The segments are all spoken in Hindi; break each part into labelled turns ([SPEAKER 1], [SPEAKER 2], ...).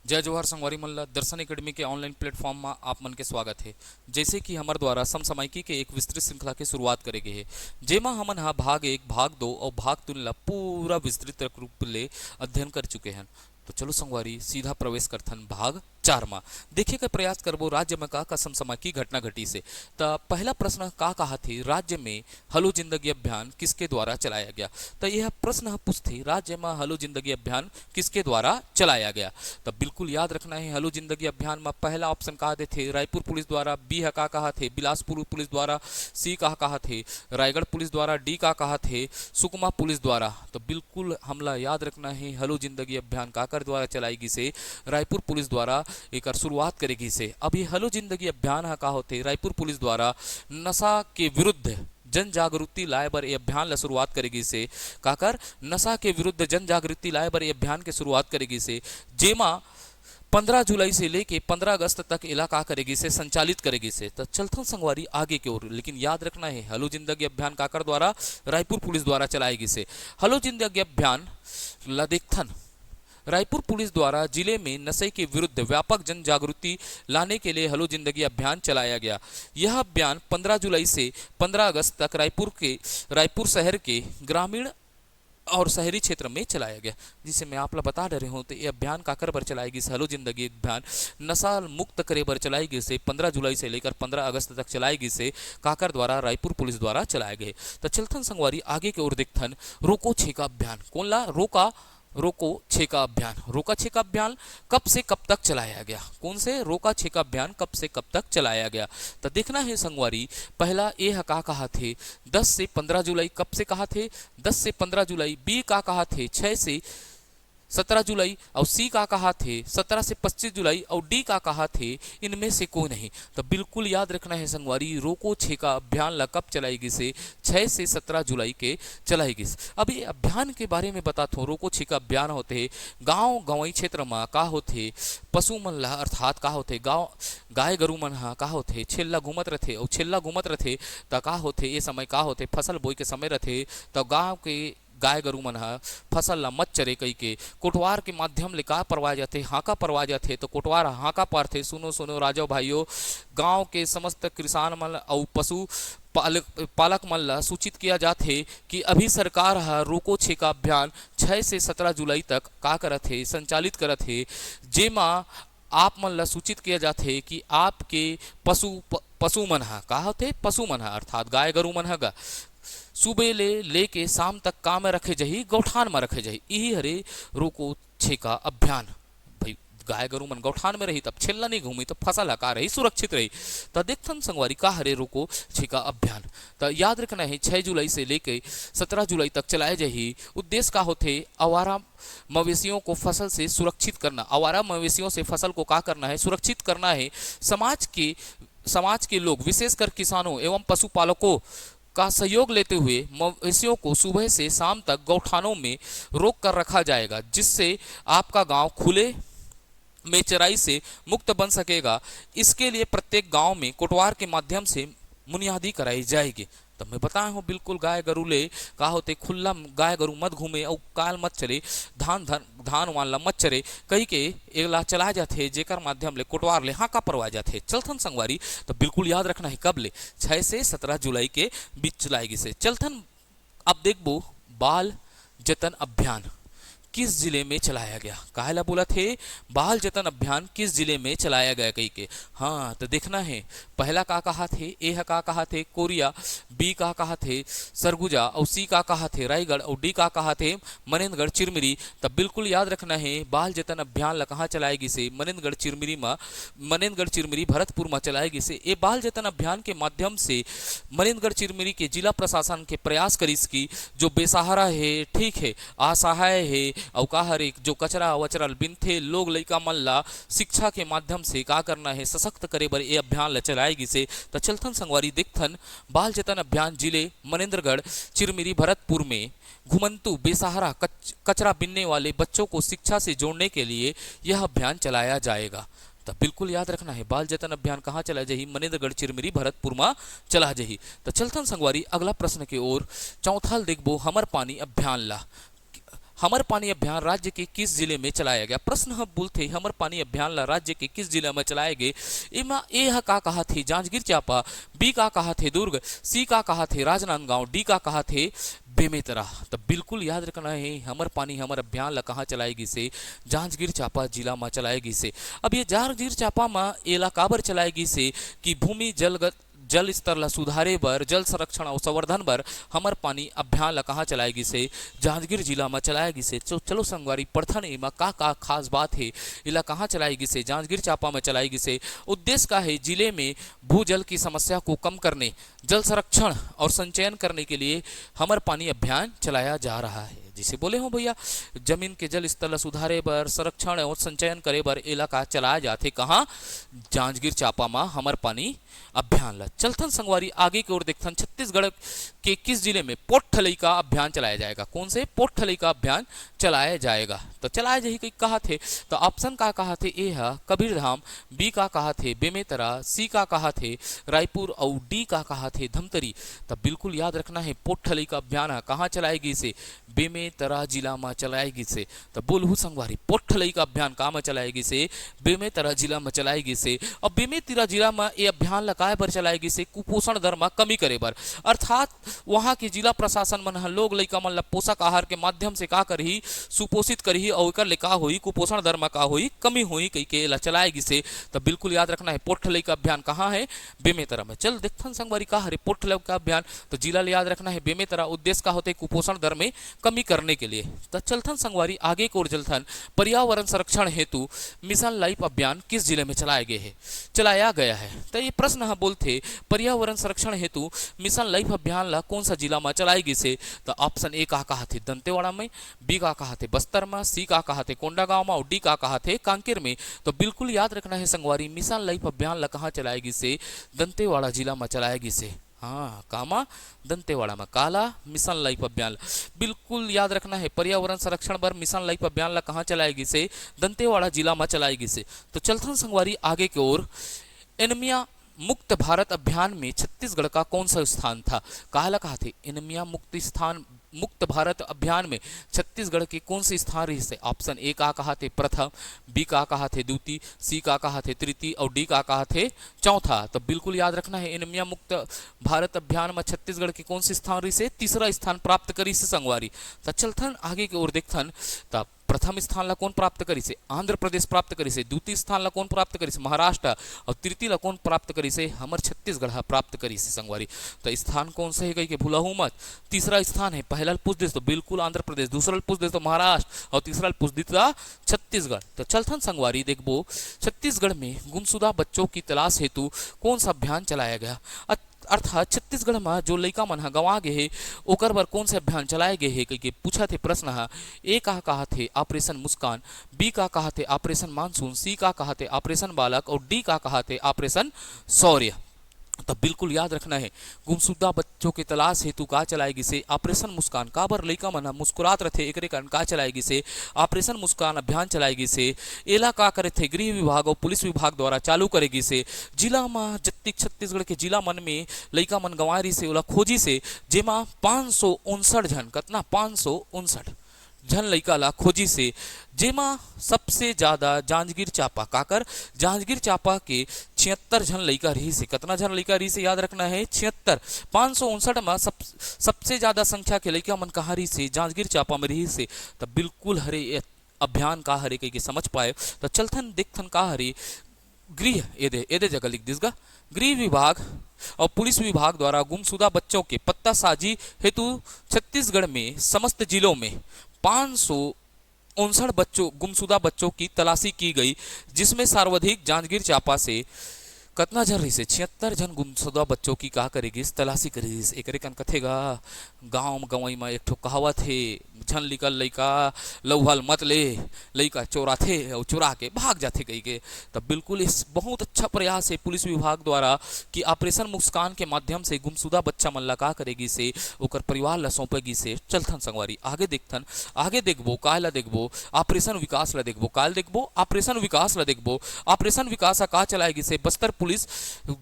[SPEAKER 1] जय जवाहर संगवारी मल्ला दर्शन एकेडमी के ऑनलाइन प्लेटफॉर्म में आप मन के स्वागत है। जैसे कि हमारे द्वारा समसामयिकी के एक विस्तृत श्रृंखला के शुरुआत करे गए है, जेमा हमन हा भाग 1, भाग 2 और भाग 3 ला पूरा विस्तृत रूप ले अध्ययन कर चुके हैं। तो चलो संगवारी सीधा प्रवेश करथन भाग 4 में। देखे का प्रयास करबो राज्य में का समसामयिकी घटना घटी से। तो पहला प्रश्न का कहा थी, राज्य में हलो जिंदगी अभियान किसके द्वारा चलाया गया। तो यह प्रश्न पूछते राज्य में हलो जिंदगी अभियान किसके द्वारा चलाया गया। तो बिल्कुल याद रखना है, हलो जिंदगी अभियान में पहला ऑप्शन कहा थे रायपुर पुलिस द्वारा, बी का कहा थे बिलासपुर पुलिस द्वारा, सी का कहा थे रायगढ़ पुलिस द्वारा, डी का कहा थे सुकमा पुलिस द्वारा। तो बिल्कुल हमला याद रखना है, हलो जिंदगी अभियान काकर द्वारा चलाएगी से रायपुर पुलिस द्वारा एक शुरुआत करेगी से। अब ये हलो जिंदगी अभियान का होते रायपुर पुलिस द्वारा नशा के विरुद्ध जन जागृति लाए बर ये अभियान ला शुरुआत करेगी से काकर नशा के विरुद्ध जन जागृति लाए बर ये अभियान के शुरुआत करेगी से, जेमा 15 जुलाई से लेके 15 अगस्त तक इलाका करेगी से संचालित करेगी से। तो चलथन संगवारी आगे की ओर, लेकिन याद रखना है हलो जिंदगी अभियान काकर द्वारा रायपुर पुलिस द्वारा चलाएगी से। हलो जिंदगी अभियान ला देखथन रायपुर पुलिस द्वारा जिले में नशे के विरुद्ध व्यापक जन जागृति लाने के लिए हलो जिंदगी अभियान चलाया गया। यह अभियान 15 जुलाई से 15 अगस्त तक रायपुर शहर के ग्रामीण और शहरी क्षेत्र में चलाया गया। जिसे मैं आप बता दे रहे हूँ, तो ये अभियान काकर पर चलाएगी से हलो जिंदगी अभियान नशा मुक्त करे पर चलाएगी से 15 जुलाई से लेकर 15 अगस्त तक चलाएगी से काकर द्वारा रायपुर पुलिस द्वारा चलाए गए। तो चलथन संगवारी आगे की ओर देखथन रोको छेका अभियान। कौन ला रोको छेका अभियान। रोका छेका अभियान कब से कब तक चलाया गया। कौन से रोका छेका अभियान कब से कब तक चलाया गया। तो देखना है संगवारी, पहला ए का कहा थे 10 से 15 जुलाई। कब से कहा थे 10 से 15 जुलाई। बी का कहा थे 6 से 17 जुलाई और सी का कहा थे 17 से 25 जुलाई और डी का कहा थे इनमें से कोई नहीं। तो बिल्कुल याद रखना है संगवारी, रोको छेका अभियान ला कब चलाएगी से 6 से 17 जुलाई के चलाएगी। अब ये अभियान के बारे में बताता हूँ। रोको छेका अभियान होते गाँव क्षेत्र में का होते पशु मन ला अर्थात का होते गाय गरु मन हा का होते छेल्ला घूमत रथे और छेल्ला घूमत रथे तो का होते ये समय का होते फसल बोई के समय रथे। तो गाँव के गाय गरु मन हा फसल ला मत चरे कई के कोटवार के माध्यम ले का परवाए जाते हाका परवाए जाते। तो कोटवार हाका पारथे। सुनो सुनो राजो भाइयों, गांव के समस्त किसान मन और पशु पालक मन ला सूचित किया जाते कि अभी सरकार हा रोको छेका अभियान 6 से 17 जुलाई तक का करत है संचालित करत है, जेमा आप मन ला सूचित किया जाते कि आपके पशु मन हा का होते पशु मन हा अर्थात गाय गरु मन हा सुबह लेके शाम तक काम में रखे जही गौठान में रखे जही। यही हरे रोको छेका अभियान। भाई गाय गरु मन गौठान में रही तब छेल्ला नहीं घूमी तो फसल हका रही सुरक्षित रही। तो देखथन संगवारी का हरे रोको छेका अभियान। तो याद रखना है 6 जुलाई से लेके 17 जुलाई तक चलाए जही। उद्देश्य का होते आवारा मवेशियों को फसल से सुरक्षित करना। आवारा मवेशियों से फसल को का करना है सुरक्षित करना है। समाज के लोग विशेषकर किसानों एवं पशुपालकों का सहयोग लेते हुए मवेशियों को सुबह से शाम तक गौठानों में रोक कर रखा जाएगा, जिससे आपका गांव खुले में चराई से मुक्त बन सकेगा। इसके लिए प्रत्येक गांव में कोटवार के माध्यम से बुनियादी कराई जाएगी। तो मैं बताया हूँ बिल्कुल गाय गरु ले का होते खुला गाय गरु मत घूमे और काल मत चले धान वान ला मत चरे कही के एला चला जाते जेकर माध्यम ले कोटवार ले हाँ का परवा जाते। चलथन संगवारी तो बिल्कुल याद रखना है कब ले 6 से 17 जुलाई के बीच चलाएगी से। चलथन अब देखबो बाल जतन अभियान किस जिले में चलाया गया। काहेला बोला थे बाल जतन अभियान किस जिले में चलाया गया कही के। हाँ तो देखना है, पहला का कहा थे ए का कहा थे कोरिया, बी का कहा थे सरगुजा और सी का कहा थे रायगढ़ और डी का कहा थे मनेंद्रगढ़ चिरमिरी। तब बिल्कुल याद रखना है बाल जतन अभियान ला कहाँ चलाएगी से मनेंद्रगढ़ चिरमिरी भरतपुर में चलाएगी से। ये बाल जतन अभियान के माध्यम से मनेंद्रगढ़ चिरमिरी के जिला प्रशासन के प्रयास करीस की जो बेसहारा है, ठीक है, असहाय है और का हर जो कचरा वचरल बिनथे लोग लइका मन ला शिक्षा के माध्यम से का करना है सशक्त करे बर ये अभियान ला चलाएगी से। तो चलथन संगवारी देखथन बाल जतन अभियान जिले मनेंद्रगढ़ चिरमिरी भरतपुर में घुमंतु बेसहारा कचरा बिनने वाले बच्चों को शिक्षा से जोड़ने के लिए यह अभियान चलाया जाएगा। तो बिल्कुल याद रखना है बाल जतन अभियान कहाँ चला जही मनेंद्रगढ़ चिरमिरी भरतपुर में चला जही। तो चलथन संगवारी अगला प्रश्न की ओर चौथा देखबो हमर पानी अभियान ला। हमर पानी अभियान राज्य के किस जिले में चलाया गया? प्रश्न हम बोलते हमर पानी अभियान ला राज्य के किस जिले में चलाए गए? एमा ए ह का कहा थे जांजगीर चांपा, बी का कहा थे दुर्ग, सी का कहा थे राजनांदगांव, डी का कहा थे बेमेतरा। तो बिल्कुल याद रखना है हमर पानी हमर अभियान ला कहाँ चलाएगी से जांजगीर चांपा जिला में चलाएगी से। अब ये जांजगीर चांपा में एला काबर चलाएगी से कि भूमि जल स्तर ला सुधारे बर, जल संरक्षण और संवर्धन बर हमर पानी अभियान ला कहाँ चलाएगी से जांजगीर जिला में चलाएगी से। चलो संगवारी पढ़थन एमा का खास बात है, इला कहाँ चलाएगी से जांजगीर चांपा में चलाएगी से। उद्देश्य का है जिले में भूजल की समस्या को कम करने, जल संरक्षण और संचयन करने के लिए हमर पानी अभियान चलाया जा रहा है। जिसे बोले हो भैया जमीन के जल स्तर सुधारे बर, संरक्षण और संचयन करे बर इलाका चलाया जाते कहाँ जांजगीर चांपा में हमर पानी अभियान ला। चलथन संगवारी आगे की ओर देखथन छत्तीसगढ़ के किस जिले में पोटठलई का अभियान चलाया जाएगा? कौन से पोटठलई का अभियान चलाया जाएगा? तो चलाया जाही कई कहा थे तो ऑप्शन का कहा थे ए है कबीरधाम, बी का कहा थे बेमेतरा, सी का कहा थे रायपुर और डी का कहा थे धमतरी। तो बिल्कुल याद रखना है पोटठलई का अभियान कहाँ चलाएगी से बेमेतरा जिला में चलाएगी से। तो बोलहु संगवारी पोटठलई का अभियान कहाँ में चलाएगी से बेमेतरा जिला में चलाएगी से। और बेमेतरा जिला में ये अभियान लगाए बर चलाएगी से कुपोषण दर में कमी करे बर, अर्थात वहाँ के जिला प्रशासन मन लोग लइका मन ला पोषक आहार के माध्यम से का करही सुपोषित करही और एकर ले का होई कुपोषण दर में का होई कमी होई कई के ला चलाएगी से। तो बिल्कुल याद रखना है पोटठलई का अभियान कहाँ है बेमेतरा में। चल देखथन संगवारी का हरे पोटठलई का अभियान तो जिला ले याद रखना है बेमेतरा। उद्देश्य का होते कुपोषण दर में कमी करने के लिए। तो चलथन संगवारी आगे को चलथन पर्यावरण संरक्षण हेतु मिशन लाइफ अभियान किस जिले में चलाया गया है? तो ये प्रश्न हम बोलते पर्यावरण संरक्षण हेतु मिशन लाइफ अभियान ला कौन सा जिला में चलाएगी से। तो ऑप्शन ए का कहा थे दंतेवाड़ा में, बी का कहा थे बस्तर में, सी का कहा थे कोंडागांव में और डी का कहा थे कांकेर में। तो बिल्कुल याद रखना है संगवारी मिशन लाइफ अभियान ला कहाँ चलाएगी से दंतेवाड़ा जिला में चलाएगी से। हाँ कामा दंतेवाड़ा में काला मिशन लाइफ अभियान बिल्कुल याद रखना है पर्यावरण संरक्षण पर मिशन लाइफ अभियान ला कहाँ चलाएगी से दंतेवाड़ा जिला में चलाएगी से। तो चलथन संगवारी आगे की ओर एनीमिया मुक्त भारत अभियान में छत्तीसगढ़ का कौन सा स्थान था? काला कहा थे एनीमिया मुक्त भारत अभियान में छत्तीसगढ़ के कौन से स्थान रही से? ऑप्शन ए का कहा थे प्रथम, बी का कहा थे द्वितीय, सी का कहा थे तृतीय और डी का कहा थे चौथा। तो बिल्कुल याद रखना है एनीमिया मुक्त भारत अभियान में छत्तीसगढ़ के कौन से स्थान रही से तीसरा स्थान प्राप्त करी से संगवारी। तो चलथन आगे की ओर देखथन तब प्रथम स्थान ला कौन प्राप्त करी से आंध्र प्रदेश प्राप्त करी से, द्वितीय स्थान ला कौन प्राप्त करी से महाराष्ट्र और तृतीय ला कौन प्राप्त करी से हमर छत्तीसगढ़ प्राप्त करी से संगवारी। तो स्थान कौन से है कही के भूलहू मत। तीसरा स्थान है पहला पूछ दे तो बिल्कुल आंध्र प्रदेश, दूसरा पूछ दे तो महाराष्ट्र और तीसरा पूछ दे छत्तीसगढ़। तो चलथन संगवारी देखबो छत्तीसगढ़ में गुमशुदा बच्चों की तलाश हेतु कौन सा अभियान चलाया गया? अर्थात छत्तीसगढ़ में जो लइका मन गंवा गे हे ओकर बर कौन से अभियान चलाए गए हे कही के पूछा थे प्रश्न है। ए का कहा थे ऑपरेशन मुस्कान, बी का कहा थे ऑपरेशन मानसून, सी का कहा थे ऑपरेशन बालक और डी का कहा थे ऑपरेशन शौर्य। तो बिल्कुल याद रखना है गुमशुदा बच्चों की तलाश हेतु का चलाएगी से ऑपरेशन मुस्कान का बर लइका मन मुस्कुरात रथे एकरे कारण का चलाएगी से ऑपरेशन मुस्कान अभियान चलाएगी से। एला का करे थे गृह विभाग और पुलिस विभाग द्वारा चालू करेगी से। जिला में जत्ती छत्तीसगढ़ के जिला मन में लइका मन गंवारी से ओला खोजी से जेमा 559 जन कतना 559 जन लइका ला खोजी से जेमा सबसे ज्यादा जांजगीर चांपा काकर जांजगीर चांपा के 76 जन लइका रही से। कितना जन लइका रही से याद रखना है 76। 559 में सबसे ज्यादा संख्या के लइका मन कहाँ रही से जांजगीर चांपा में रही से। तब बिल्कुल हरे अभियान का हरे कही के समझ पाए। तो चलथन देखथन का हरे गृह एदे जगह लिख दिसगा गृह विभाग और पुलिस विभाग द्वारा गुमशुदा बच्चों के पत्तासाजी हेतु छत्तीसगढ़ में समस्त जिलों में 559 गुमशुदा बच्चों की तलाशी की गई, जिसमें सर्वाधिक जांजगीर चांपा से कितना जन रही से 76 जन गुमशुदा बच्चों की का करेगी तलाशी करेगी। एक कन कथेगा गांव गंवई में एक ठो कहावत है झन लिकल लइका लौहल मत ले लइका चोराथे और चुरा के भाग जाते कही के। तब बिल्कुल इस बहुत अच्छा प्रयास है पुलिस विभाग द्वारा कि ऑपरेशन मुस्कान के माध्यम से गुमशुदा बच्चा मन ला का करेगी से ओकर परिवार ला सौंपेगी से। चलथन संगवारी आगे देखथन आगे देखबो का ला देखबो ऑपरेशन विकास ला देखबो काल देखबो ऑपरेशन विकास ला देखबो ऑपरेशन विकास का चलाएगी से बस्तर पुलिस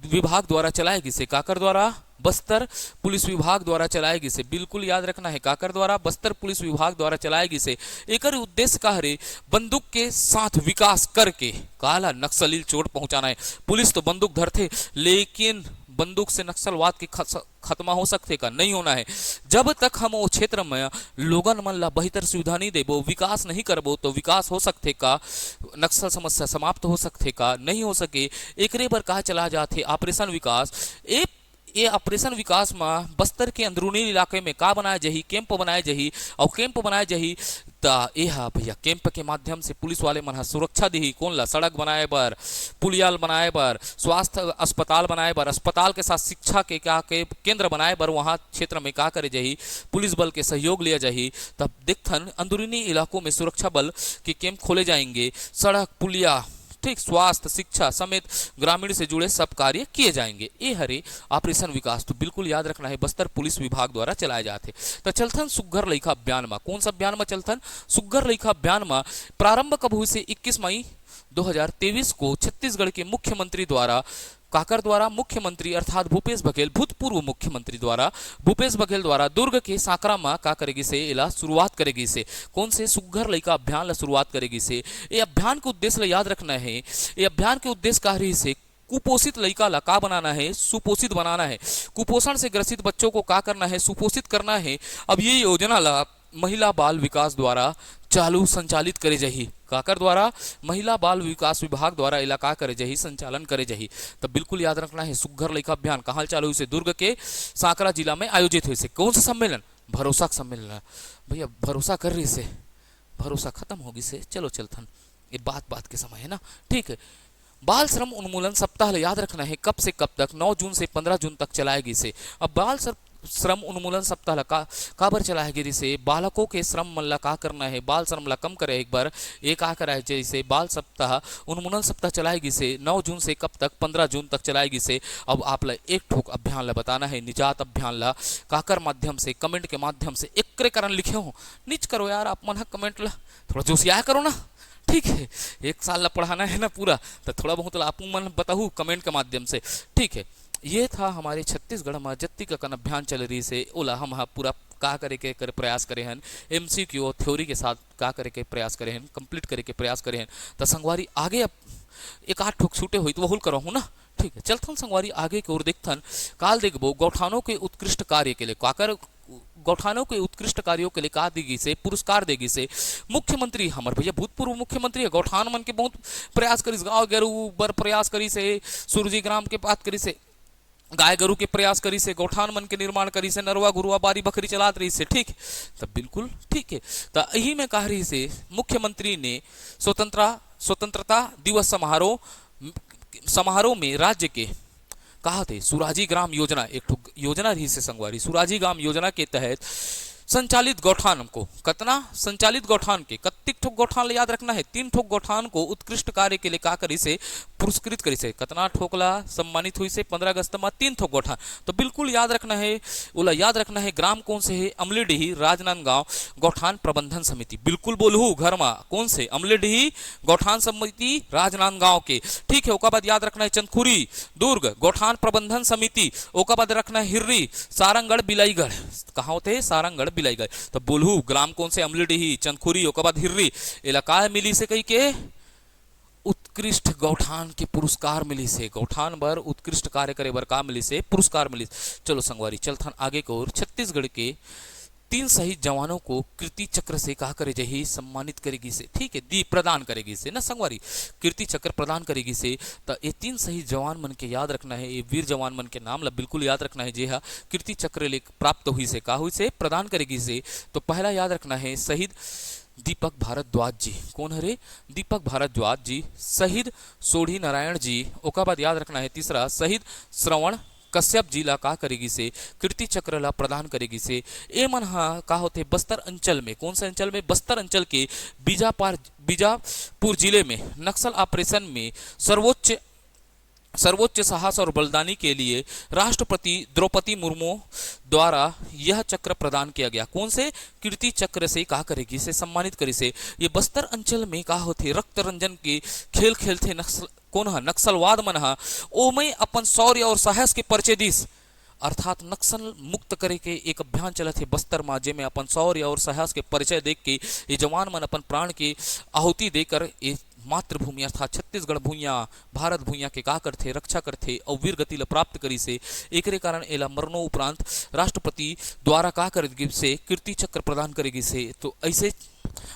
[SPEAKER 1] विभाग द्वारा चलाएगी से, काकर द्वारा, बस्तर पुलिस विभाग द्वारा चलाएगी से, बिल्कुल याद रखना है, काकर द्वारा, बस्तर पुलिस विभाग द्वारा चलाएगी से। एकर उद्देश्य का हरे बंदूक के साथ विकास करके काला नक्सली चोट पहुंचाना है। पुलिस तो बंदूक धरते, लेकिन बंदूक से नक्सलवाद के खत्मा हो सकते का नहीं होना है। जब तक हम वो क्षेत्र में लोगन मन ला बेहतर सुविधा नहीं देबो, विकास नहीं करबो, तो विकास हो सकते का, नक्सल समस्या समाप्त हो सकते का नहीं हो सके। एकरे बर कहा चला जाते ऑपरेशन विकास। ये ऑपरेशन विकास में बस्तर के अंदरूनी इलाके में का बनाए जही, कैंप बनाए जही, और कैंप बनाए जही ता यह भैया कैंप के माध्यम से पुलिस वाले मन सुरक्षा दी। कौन ला, सड़क बनाए बर, पुलियाल बनाए बर, स्वास्थ्य अस्पताल बनाए बर, अस्पताल के साथ शिक्षा के क्या के केंद्र बनाए बर वहाँ क्षेत्र में का करे जही, पुलिस बल के सहयोग लिया जाही। तब देखथन अंदरूनी इलाकों में सुरक्षा बल के कैंप खोले जाएंगे, सड़क पुलिया, ठीक, स्वास्थ्य शिक्षा समेत ग्रामीण से जुड़े सब कार्य किए जाएंगे। ये हरे ऑपरेशन विकास तो बिल्कुल याद रखना है, बस्तर पुलिस विभाग द्वारा चलाए जाते। तो चलथन सुग्घर लइका अभियान में, कौन सा अभियान में चलथन, सुग्घर लइका अभियान में प्रारंभ कब हुई से 21 मई 2023 को छत्तीसगढ़ के मुख्यमंत्री द्वारा, काकर द्वारा, मुख्यमंत्री अर्थात भूपेश बघेल, भूतपूर्व मुख्यमंत्री द्वारा, भूपेश बघेल द्वारा दुर्ग के साकरा में का करेगी से इला शुरुआत करेगी से, कौन से सुग्घर लइका अभियान ला शुरुआत करेगी से। ये अभियान के उद्देश्य ला याद रखना है, ये अभियान के उद्देश्य का रही से कुपोषित लइका ला का बनाना है, सुपोषित बनाना है। कुपोषण से ग्रसित बच्चों को का करना है, सुपोषित करना है। अब ये योजना ला महिला बाल विकास द्वारा चालू संचालित करे जही, काकर द्वारा, महिला बाल विकास विभाग द्वारा इलाका करे जही, संचालन करे जही। तब बिल्कुल याद रखना है सुग्घर लइका अभियान कहाँ चालू हुई से, दुर्ग के सांकरा जिला में आयोजित हुई से। कौन सा सम्मेलन, भरोसा सम्मेलन। भैया भरोसा कर रही से, भरोसा खत्म होगी से, चलो चलथन, ये बात के समय है ना, ठीक है। बाल श्रम उन्मूलन सप्ताह याद रखना है, कब से कब तक, 9 जून से 15 जून तक चलाएगी से। अब बाल श्रम उन्मूलन सप्ताह काबर चलाएगी से, बालकों के श्रम मन ला का करना है, बाल श्रम ला कम करे एक बार, ये का कराए जैसे बाल सप्ताह उन्मूलन सप्ताह चलाएगी से 9 जून से कब तक, 15 जून तक चलाएगी से। अब आप ला एक ठोक अभियान ला बताना है, निजात अभियान ला काकर माध्यम से, कमेंट के माध्यम से एक कारण लिखे हो, नीच करो यार आप मन कमेंट ला, थोड़ा जोशिया करो ना, ठीक है। एक साल ला पढ़ाना है ना पूरा, तो थोड़ा बहुत आप मन बताऊ कमेंट के माध्यम से, ठीक है। ये था हमारे छत्तीसगढ़ में जत्ती का कन अभियान चल रही से, ओला हम पूरा का करे के प्रयास करे हैं, MCQ और थ्योरी के साथ का करे के प्रयास करे हैं, कंप्लीट करे के प्रयास करे हैं। तो संगवारी आगे अब एक आठ ठोक छूटे हुई तो वहुल करो हूँ ना, ठीक है। चलथन संगवारी आगे की ओर देखथन, काल देखबो गौठानों के उत्कृष्ट कार्य के लिए, काकर गौठानों के उत्कृष्ट कार्यों के लिए का देगी से, पुरस्कार देगी से। मुख्यमंत्री हमार भैया भूतपूर्व मुख्यमंत्री है, गौठान मन के बहुत प्रयास करी, गाँव गरू बर प्रयास करी से, सूरजी ग्राम के बात करी से, गाय गरु के प्रयास करी से, गौठान मन के निर्माण करी से, नरवा गुरुआ बारी बकरी चलात रही से, ठीक। तब बिल्कुल ठीक है। तो यही में कह रही से मुख्यमंत्री ने स्वतंत्रता दिवस समारोह में राज्य के कहा थे सुराजी ग्राम योजना, एक योजना रही से संगवारी, सुराजी ग्राम योजना के तहत संचालित गौठान को, कतना संचालित गौठान के कत्तिक ठोक गौठान याद रखना है, 3 ठोक गौठान को उत्कृष्ट कार्य के लिए का करी से, पुरस्कृत करी से। कतना ठोकला सम्मानित हुई से, 15 अगस्त में 3 ठोक गौठान। तो बिल्कुल याद रखना है, बोला याद रखना है ग्राम कौन से है, अमलीडीही राजनांदगांव गौठान प्रबंधन समिति, बिल्कुल बोलू घर में कौन से, अमलीडीही गौठान समिति राजनांदगांव के, ठीक है। ओका बाद याद रखना है चंदखुरी दुर्ग गौठान प्रबंधन समिति, ओका बाद रखना है हिर्री सारंगगढ़ बिलाईगढ़, कहाँ होते हैं सारंगगढ़ बिलाईगढ़। तो बोलू ग्राम कौन से, अमलीडीही चंदखुरी, ओका बाद हिर्री, इलाका मिली से कही के उत्कृष्ट गौठान के पुरस्कार मिली से, गौठान बर उत्कृष्ट कार्य करे बर का मिली से, पुरस्कार मिली। चलो संगवारी चलथन आगे को, छत्तीसगढ़ के 3 शहीद जवानों को कीर्ति चक्र से कहा करे जही, सम्मानित करेगी से, ठीक है, दी प्रदान करेगी से ना संगवारी, कीर्ति चक्र प्रदान करेगी से। तो ये 3 शहीद जवान मन के याद रखना है, ये वीर जवान मन के नाम ला बिल्कुल याद रखना है, जी हाँ, कीर्ति चक्र ले प्राप्त हुई से, का हुई से, प्रदान करेगी से। तो पहला याद रखना है शहीद दीपक भारद्वाज जी, कौन हरे, दीपक भारद्वाज जी, शहीद सोढ़ी नारायण जी, ओका बाद याद रखना है तीसरा शहीद श्रवण कश्यप जी ला का करेगी से, कीर्ति चक्र ला प्रदान करेगी से। ए मन का होते बस्तर अंचल में, कौन सा अंचल में, बस्तर अंचल के बीजापुर जिले में नक्सल ऑपरेशन में सर्वोच्च साहस और बलिदानी के लिए राष्ट्रपति द्रौपदी मुर्मू द्वारा यह चक्र प्रदान किया गया, कौन से, कीर्ति चक्र से कहा करेगी से, सम्मानित करी से। ये बस्तर अंचल में कहा होते रक्त रंजन के खेल खेलते कौन हा नक्सलवाद मन हा ओमय अपन शौर्य और साहस के परिचय दिस। अर्थात नक्सल मुक्त करे के एक अभियान चलत है बस्तर में, जेमे अपन शौर्य और साहस के परिचय देख के ये जवान मन अपन प्राण की आहुति देकर ये मातृभूमि अर्थात छत्तीसगढ़ भूइया भारत भूइया के का करथे रक्षा करथे और वीर गति ला प्राप्त करी से एकरे कारण एला मरणों उपरांत राष्ट्रपति द्वारा का करेगी से कीर्ति चक्र प्रदान करेगी से। तो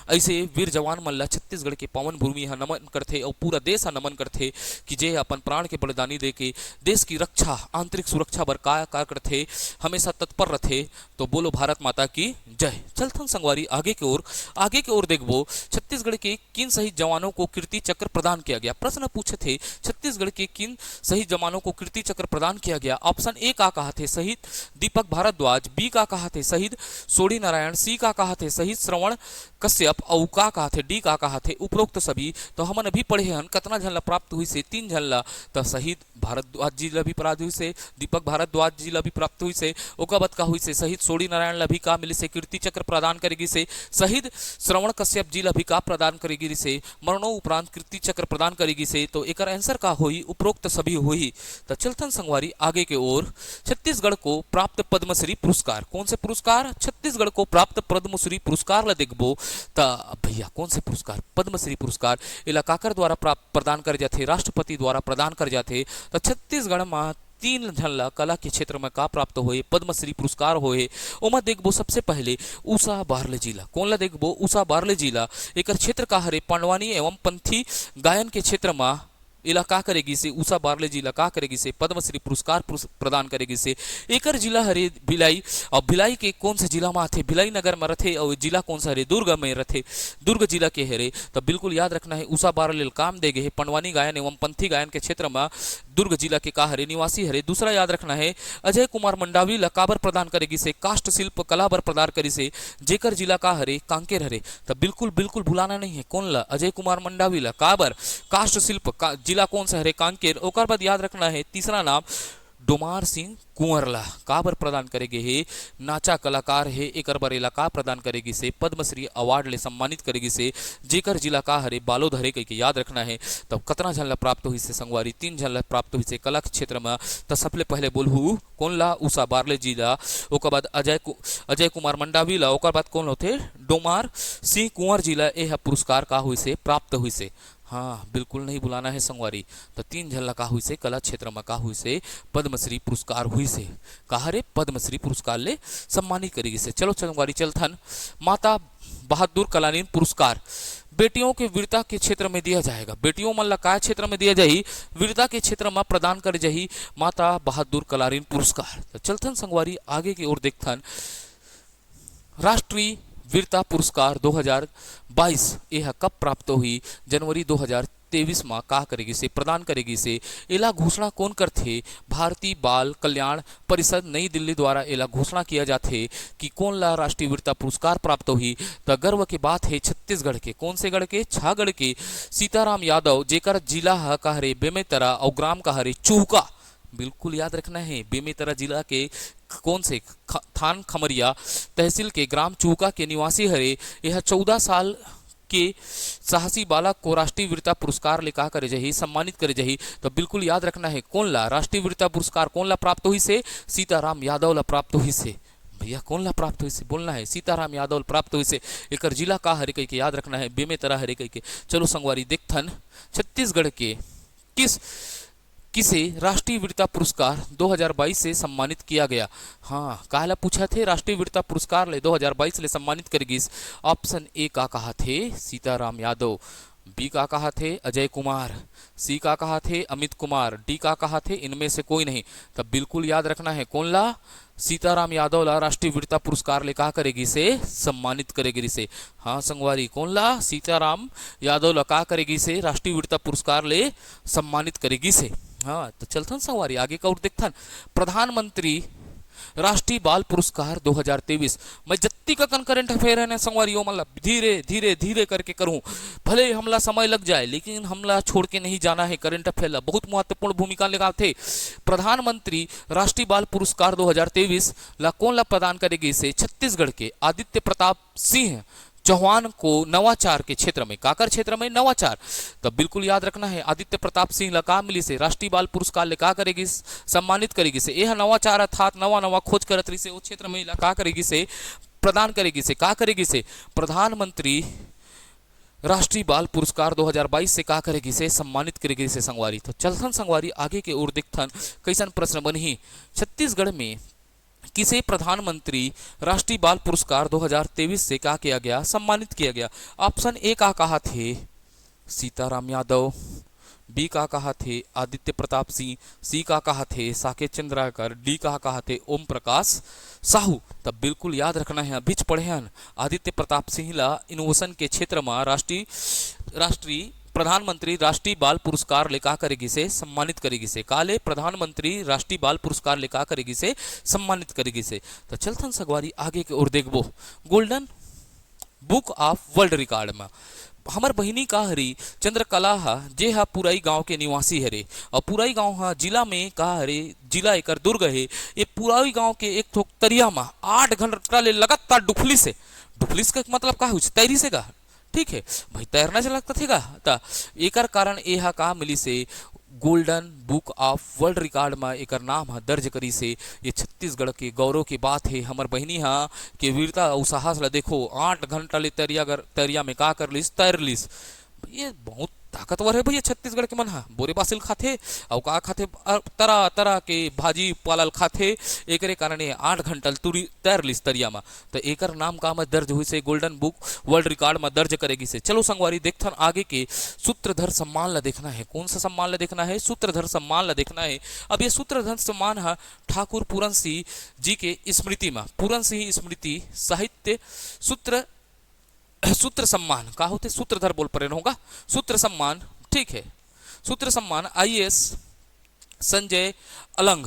[SPEAKER 1] ऐसे वीर जवान मन ला छत्तीसगढ़ के पावन भूमि हा नमन करथे और पूरा देश हा नमन करथे कि जे अपन प्राण के बलिदानी दे के देश की रक्षा आंतरिक सुरक्षा बर का करथे हमेशा तत्पर रथे। तो बोलो भारत माता की जय। चलथन संगवारी आगे की ओर देखबो छत्तीसगढ़ के किन शहीद जवानों को कीर्ति चक्र प्रदान किया गया। प्रश्न पूछे थे छत्तीसगढ़ के किन शहीद जवानों को कीर्ति चक्र प्रदान किया गया। ऑप्शन ए का कहा थे शहीद दीपक भारद्वाज, बी का कहा थे शहीद सोडी नारायण, सी का कहा थे शहीद श्रवण कश्यप और का कहा थे डी का कहा थे उपरोक्त सभी। तो हमन अभी पढ़े हन कतना झन ला प्राप्त हुई से 3 झन ला। तो शहीद भारद्वाज जी ला भी प्राप्त हुई से, दीपक भारद्वाज जी ला भी प्राप्त हुई से, ओका बाद का हुई से शहीद सोडी नारायण ला भी का मिली से कीर्ति चक्र प्रदान करेगी से, शहीद श्रवण कश्यप जी ला भी का प्रदान करेगी से, मरणों उपरांत कीर्ति चक्र प्रदान करेगी से। तो एक आंसर का होई उपरोक्त सभी होई। तो चलथन संगवारी आगे के ओर छत्तीसगढ़ को प्राप्त पद्मश्री पुरस्कार। कौन से पुरस्कार छत्तीसगढ़ को प्राप्त पद्मश्री पुरस्कार ला देखबो ता भैया कौन से पुरस्कार पद्मश्री पुरस्कार एला काकर द्वारा प्रदान कर जाते राष्ट्रपति द्वारा प्रदान कर जाते। तो छत्तीसगढ़ में 3 झन ला कला के क्षेत्र में का प्राप्त होए पद्मश्री पुरस्कार होए। ओमा देखबो सबसे पहले उषा बारले जिला। कौन ला देखबो उषा बारले जिला एक क्षेत्र का हरे पांडवानी एवं पंथी गायन के क्षेत्र में इला का करेगी से उषा बारले जिला का करेगी से पद्मश्री पुरस्कार प्रदान करेगी से। एकर जिला हरे भिलाई और भिलाई के कौन से जिला में आथे भिलाई नगर में रथे और जिला कौन सा हरे दुर्ग में रथे दुर्ग जिला के हरे। तो बिल्कुल याद रखना है उषा बारले काम दे गए पंडवानी गायन एवं पंथी गायन के क्षेत्र में दुर्ग जिला के का हरे निवासी हरे। दूसरा याद रखना है अजय कुमार मंडावी ला काबर प्रदान करेगी से काष्ठ शिल्प कला बर प्रदान करी से जेकर जिला का हरे कांकेर हरे। तो बिल्कुल भुलाना नहीं है कौन ला अजय कुमार मंडावी ला काबर काष्ठ शिल्प जिला कौन सा हरे कांकेर। ओकर बाद याद रखना है तीसरा नाम डोमार सिंह कुंवर ला काबर प्रदान करेगे है नाचा कलाकार है एकर बर इलाका प्रदान करेगी से पद्मश्री अवार्ड ले सम्मानित करेगी से जेकर जिला का हरे बालोद हरे कह के याद रखना है। तब कतना झन ला प्राप्त हुई से संगवारी 3 झन ला प्राप्त हुई से कला क्षेत्र में। तो सबले पहले बोलहू कौन ला उषा बारले जिला, ओकर बाद अजय कुमार मंडावी ला, ओकर बाद कौन होते डोमार सिंह कुंवर जिला यह पुरस्कार का हुई से प्राप्त हुई से। हाँ बिल्कुल नहीं बुलाना है संगवारी। तो 3 झन ला का हुई से कला क्षेत्र में का हुई से पद्मश्री पुरस्कार हुई से कहा रे पद्मश्री पुरस्कार ले सम्मानित करेगी से। चलो संगवारी चलथन माता बहादुर कलानीन पुरस्कार बेटियों के वीरता के क्षेत्र में दिया जाएगा। बेटियों मन ला का क्षेत्र में दिया जाही वीरता के क्षेत्र में प्रदान कर जाही माता बहादुर कलानीन पुरस्कार। तो चलथन संगवारी आगे की ओर देखथन राष्ट्रीय वीरता पुरस्कार 2022 यह कब प्राप्त हुई जनवरी 2023 में का करेगी से प्रदान करेगी से। एला घोषणा कौन करथे भारतीय बाल कल्याण परिषद नई दिल्ली द्वारा एला घोषणा किया जाथे कि कौन ला राष्ट्रीय वीरता पुरस्कार प्राप्त हुई। तो गर्व की बात है छत्तीसगढ़ के कौन से गढ़ के छागढ़ के सीताराम यादव जेकर जिला का हरे बेमेतरा और ग्राम का हरे चूका। बिल्कुल याद रखना है बेमेतरा जिला के कौन से थान खमरिया तहसील के ग्राम चूका के निवासी हरे। यह 14 साल के साहसी बालक को राष्ट्रीय वीरता पुरस्कार ले का करे जाही सम्मानित करे जाही। तो बिल्कुल याद रखना है कौन ला राष्ट्रीय वीरता पुरस्कार कौन ला प्राप्त हुई से सीताराम यादव ला प्राप्त हुई से। भैया कौन ला प्राप्त हुई से बोलना है सीताराम यादव प्राप्त हुई से। एक जिला का हरे कह के याद रखना है बेमेतरा हरे कह के। चलो संगवारी देखथन छत्तीसगढ़ के किसे राष्ट्रीय वीरता पुरस्कार 2022 से सम्मानित किया गया। हाँ काहला पूछा थे राष्ट्रीय वीरता पुरस्कार ले 2022 ले सम्मानित करेगी। ऑप्शन ए का कहा थे सीताराम यादव, बी का कहा थे अजय कुमार, सी का कहा थे अमित कुमार, डी का कहा थे इनमें से कोई नहीं। तब बिल्कुल याद रखना है कौन ला सीताराम यादव ला राष्ट्रीय वीरता पुरस्कार ले का करेगी से सम्मानित करेगी से। हाँ संगवारी कौन ला सीताराम यादव ला का करेगी से राष्ट्रीय वीरता पुरस्कार ले सम्मानित करेगी से। हाँ तो चलथन संगवारी आगे का और देखथन प्रधानमंत्री राष्ट्रीय बाल पुरस्कार 2023। मैं जत्ती का करंट अफेयर है ना संगवारियों मतलब धीरे धीरे धीरे करके करूं भले हमला समय लग जाए लेकिन हमला छोड़ के नहीं जाना है। करंट अफेयर बहुत महत्वपूर्ण भूमिका निभाते। प्रधानमंत्री राष्ट्रीय बाल पुरस्कार 2023 ला कौन ला प्रदान करेगी से छत्तीसगढ़ के आदित्य प्रताप सिंह चौहान को नवाचार के क्षेत्र में, काकर क्षेत्र में नवाचार, तब बिल्कुल याद रखना है। आदित्य प्रताप सिंह ला का मिली से राष्ट्रीय बाल पुरस्कार ले का करेगी, सम्मानित करेगी से। यह नवाचार अर्थात नवा नवा खोज करत रही से उस क्षेत्र में ला का करेगी से, प्रदान करेगी से, का करेगी से प्रधानमंत्री राष्ट्रीय बाल पुरस्कार 2022 से का करेगी से, सम्मानित करेगी से संगवारी। तो चलथन संगवारी आगे के ओर दिखथन कैसन प्रश्न बनही। छत्तीसगढ़ में किसे प्रधानमंत्री राष्ट्रीय बाल पुरस्कार 2023 से क्या किया गया, सम्मानित किया गया। ऑप्शन ए का कहा थे सीताराम यादव, बी का कहा थे आदित्य प्रताप सिंह, सी का कहा थे साकेत चंद्राकर, डी का कहा थे ओम प्रकाश साहू। तब बिल्कुल याद रखना है, बीच पढ़े हन आदित्य प्रताप सिंह ला इनोवेशन के क्षेत्र में राष्ट्रीय प्रधानमंत्री राष्ट्रीय बाल पुरस्कार ले का करेगी से, सम्मानित करेगी से। काले प्रधानमंत्री राष्ट्रीय बाल पुरस्कार ले का करेगी से, सम्मानित करेगी से। तो चलथन सगवारी आगे के ओर देखबो। Golden book of world record में हमर बहिनी का हरी चंद्रकला हा, जे हा पुराई गांव के निवासी हरे, और पुराई गांव हा जिला में का हरे, जिला एकर दुर्ग है। ये पुराई गांव के एक ठोक तरिया में 8 घंटा ले लगातार डुफलिस का मतलब का हुई तैरी से का, ठीक है भाई, तैरना चला लगता थेगा। ता एकर कारण एहा का मिली से golden book of world record में एकर नाम दर्ज करी से। ये छत्तीसगढ़ के गौरव की बात है। हमर बहिनी के वीरता और साहस ला देखो, 8 घंटा ले तरिया में का कर लिस, तैर लिस। ये बहुत ताकतवर है भैया छत्तीसगढ़ के मन हा। बोरे बासिल खाथे और का खाथे, तरह तरह के भाजी पालल खाथे। एकरे कारण 8 घंटा तुरी तैर लिस तरिया में। तो एकर नाम का में दर्ज हुई से, गोल्डन बुक वर्ल्ड रिकॉर्ड में दर्ज करेगी से। चलो संगवारी देखथन आगे के सूत्रधर सम्मान ला देखना है। कौन सा सम्मान ला देखना है, सूत्रधर सम्मान ला देखना है। अब ये सूत्रधर सम्मान है ठाकुर पूरन सिंह जी के स्मृति में, पूरन सिंह स्मृति साहित्य सूत्र सम्मान का होते, सूत्रधर बोल पर होगा सूत्र सम्मान, ठीक है। सूत्र सम्मान आईएएस संजय अलंग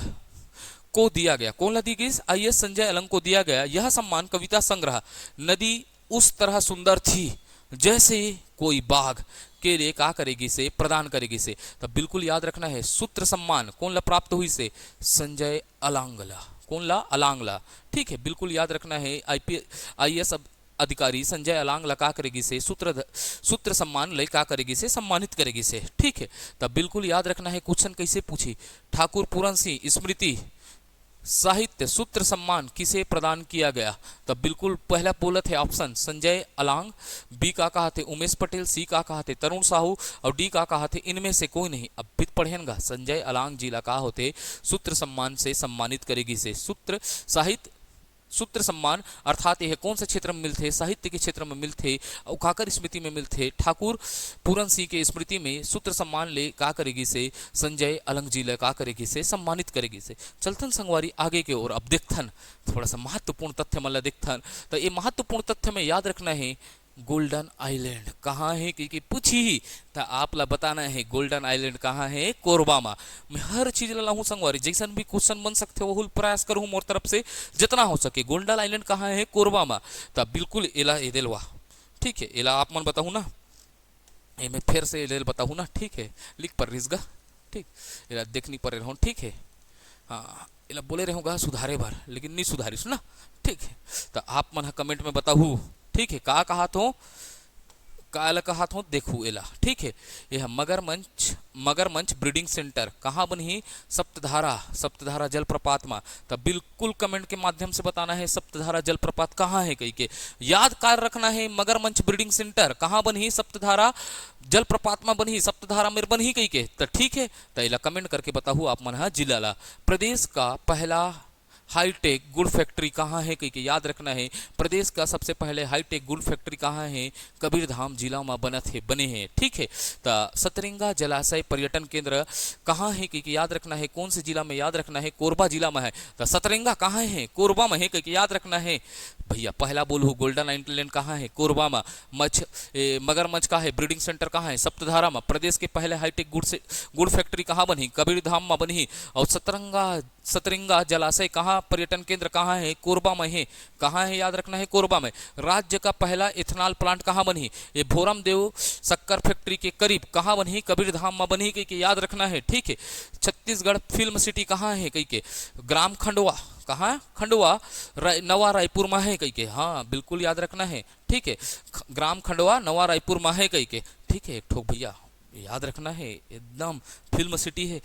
[SPEAKER 1] को दिया गया। कौन ला दी गई, आईएएस संजय अलंग को दिया गया। यह सम्मान कविता संग्रह नदी उस तरह सुंदर थी जैसे कोई बाघ के लिए का करेगी से, प्रदान करेगी से। तब बिल्कुल याद रखना है, सूत्र सम्मान कौन ला प्राप्त हुई से, संजय अलांगला। कौन ला, अलांगला, ठीक है। बिल्कुल याद रखना है, आईएएस अधिकारी संजय अलांग ला का करेगी से, सूत्र सम्मान ले का करेगी से, सम्मानित करेगी से, ठीक है। तब बिल्कुल याद रखना है, क्वेश्चन कैसे पूछी, ठाकुर पूरन सिंह स्मृति साहित्य सूत्र सम्मान किसे प्रदान किया गया। तब बिल्कुल पहला बोलत है ऑप्शन संजय अलांग, बी का कहा थे उमेश पटेल, सी का कहा थे तरुण साहू, और डी का कहा थे इनमें से कोई नहीं। अब भी पढ़ेगा, संजय अलांग जिला का होते सूत्र सम्मान से सम्मानित करेगी से। सूत्र सम्मान अर्थात यह कौन से क्षेत्र में मिलते, साहित्य के क्षेत्र में मिलते, और काकर स्मृति में मिलते, ठाकुर पूरन सिंह के स्मृति में सूत्र सम्मान ले का करेगी से, संजय अलंग जी ले का करेगी से, सम्मानित करेगी से। चलथन संगवारी आगे के ओर। अब देखथन थोड़ा सा महत्वपूर्ण तथ्य मतलब देखथन। तो ये महत्वपूर्ण तथ्य में याद रखना है, गोल्डन आइलैंड कहाँ है, क्योंकि पूछी ही तो आप ला बताना है गोल्डन आइलैंड कहाँ है, कोरबा में। मैं हर चीज ला हूँ संगवारी, जैसन भी क्वेश्चन बन सकते हो वो प्रयास करूँ मोर तरफ से जितना हो सके। गोल्डन आइलैंड कहाँ है, कोरबा में। तब बिल्कुल एला एदेलवा, ठीक है। एला आप मन बताऊँ ना, ये मैं फिर से एदेल बताऊँ ना, ठीक है। लिख पर रिजगा, ठीक, एला देखनी पर रहूँ, ठीक है। हाँ, एला बोले रहूँगा सुधारे बार, लेकिन नहीं सुधारिस ना, ठीक है। तो आप मन कमेंट में बताऊ, ठीक है। का कहा तो काला कहा तो देखू एला, ठीक है। यह मगरमंच ब्रीडिंग सेंटर कहाँ बनी, सप्तधारा जलप्रपात में। तब बिल्कुल कमेंट के माध्यम से बताना है सप्तधारा जलप्रपात कहाँ है, कही के याद कार रखना है। मगरमंच ब्रीडिंग सेंटर कहाँ बनी, सप्तधारा जलप्रपात में बनी, सप्तधारा में बनी कही के, तो ठीक है। तो एला कमेंट करके बताऊ आप मन जिला ला। प्रदेश का पहला हाईटेक गुड़ फैक्ट्री कहाँ है, कहीं के याद रखना है। प्रदेश का सबसे पहले हाईटेक गुड़ फैक्ट्री कहाँ है, कबीरधाम जिला में बने हैं, ठीक है। तो सतरंगा जलाशय पर्यटन केंद्र कहाँ है, कहीं के याद रखना है। कौन से जिला में, याद रखना है कोरबा जिला में है। तो सतरंगा कहाँ है, कोरबा में है, कहीं के याद रखना है भैया। पहला बोलू गोल्डन आइलैंड कहाँ है, कोरबा में। मगरमच्छ का है ब्रीडिंग सेंटर कहाँ है, सप्तधारा में। प्रदेश के पहले हाईटेक गुड़ फैक्ट्री कहाँ बनी, कबीरधाम में बनी। और सतरंगा सतरंगा जलाशय कहाँ, पर्यटन केंद्र कहाँ है, कोरबा में है। कहाँ है, याद रखना है, कोरबा में। राज्य का पहला इथेनॉल प्लांट कहाँ बनी, ये भोरम देव शक्कर फैक्ट्री के करीब। कहाँ बनी, कबीरधाम में बनी, कहीं के याद रखना है, ठीक है। छत्तीसगढ़ फिल्म सिटी कहाँ है, कहीं के ग्राम खंडवा। कहाँ, खंडवा नवा रायपुर में है, कहीं के, हाँ बिल्कुल याद रखना है, ठीक है। ग्राम खंडवा नवा रायपुर में है, कहीं के, ठीक है। एक ठोक भैया याद रखना है, एकदम फिल्म सिटी है।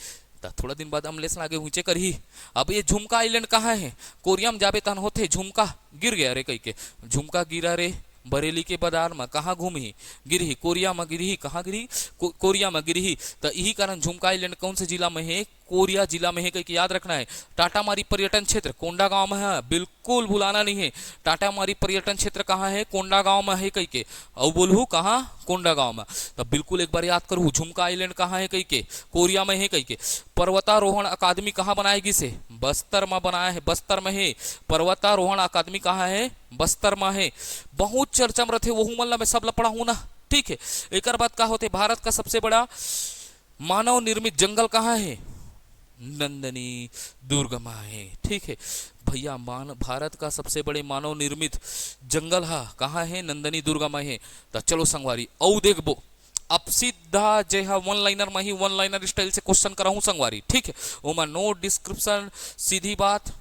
[SPEAKER 1] थोड़ा दिन बाद अमलेस आगे ऊंचे कर ही। अब ये झुमका आइलैंड कहाँ है, कोरिया में जाबे तन होते झुमका गिर गया रे, कहीं के झुमका गिरा रे बरेली के बाजार में। कहाँ घूमी, गिरही, कोरिया में गिरही। कहाँ गिरी, कोरिया में गिरही। तो यही कारण झुमका आइलैंड कौन से जिला में है, कोरिया जिला में है, कहीं याद रखना है। टाटामारी पर्यटन क्षेत्र कोंडागांव में है, बिल्कुल भुलाना नहीं है। टाटामारी पर्यटन क्षेत्र कहाँ है, कोंडागांव में है, कहीं के। और बोलू कहाँ, कोंडागांव में। तो बिल्कुल एक बार याद करूँ, झुमका आइलैंड कहाँ है, कहीं के कोरिया में है, कहीं के। पर्वतारोहण अकादमी कहाँ बनाएगी से, बस्तर में बनाया है, बस्तर में है। पर्वतारोहण अकादमी कहाँ है, बस्तर में है। बहुत चर्चा में रहते, वहू मन ला मैं सब ला पढ़ा हूँ ना, ठीक है। एक बात का होते, भारत का सबसे बड़ा मानव निर्मित जंगल कहाँ है, नंदनी दुर्ग में है, ठीक है भैया। भारत का सबसे बड़े मानव निर्मित जंगल कहाँ है, नंदनी दुर्ग में है। तो चलो संगवारी औ देखबो, अब सीधा जे वन लाइनर में ही वन लाइनर स्टाइल से क्वेश्चन कराऊं संगवारी, ठीक है। ओमा नो डिस्क्रिप्शन, सीधी बात,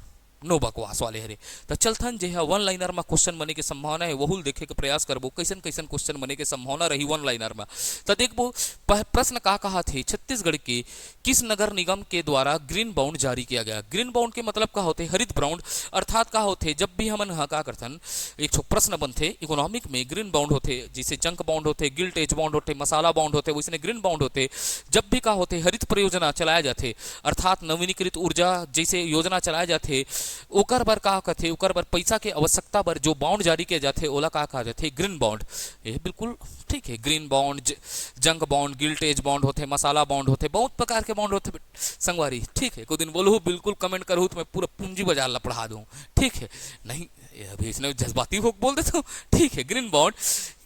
[SPEAKER 1] नो बकवास वाले हरे। तो चलथन जे वन लाइनर में क्वेश्चन बने के संभावना है, वहुल देखे के प्रयास करबो कैसन कैसन क्वेश्चन बने के संभावना रही वन लाइनर में। तो देखबो प्रश्न का कहा थे, छत्तीसगढ़ के किस नगर निगम के द्वारा ग्रीन बाउंड जारी किया गया। ग्रीन बाउंड के मतलब का होते, हरित बाउंड, अर्थात का होते जब भी हमन का करथन एक प्रश्न बनते इकोनॉमिक में, ग्रीन बाउंड होते, जैसे जंक बाउंड होते, गिल्ट एज बाउंड होते, मसाला बाउंड होते, वैसे ग्रीन बाउंड होते। जब भी का होते हरित परियोजना चलाया जाते, अर्थात नवीनीकृत ऊर्जा जैसे योजना चलाया जाते, ओकर बर का कहते, ओकर बर पैसा के आवश्यकता बर जो बाउंड जारी किए जाते ओला का कहा जाते, ग्रीन बाउंड। ये बिल्कुल ठीक है, ग्रीन बाउंड, जंग बाउंड, गिल्ट एज बाउंड होते, मसाला बाउंड होते, बहुत प्रकार के बाउंड होते संगवारी, ठीक है। कोई दिन बोलो बिल्कुल कमेंट करूँ तो मैं पूरा पूंजी बाजार ला पढ़ा दूँ, ठीक है। नहीं अभी इसने जज्बाती हो बोल देता हूँ, ठीक है। ग्रीन बाउंड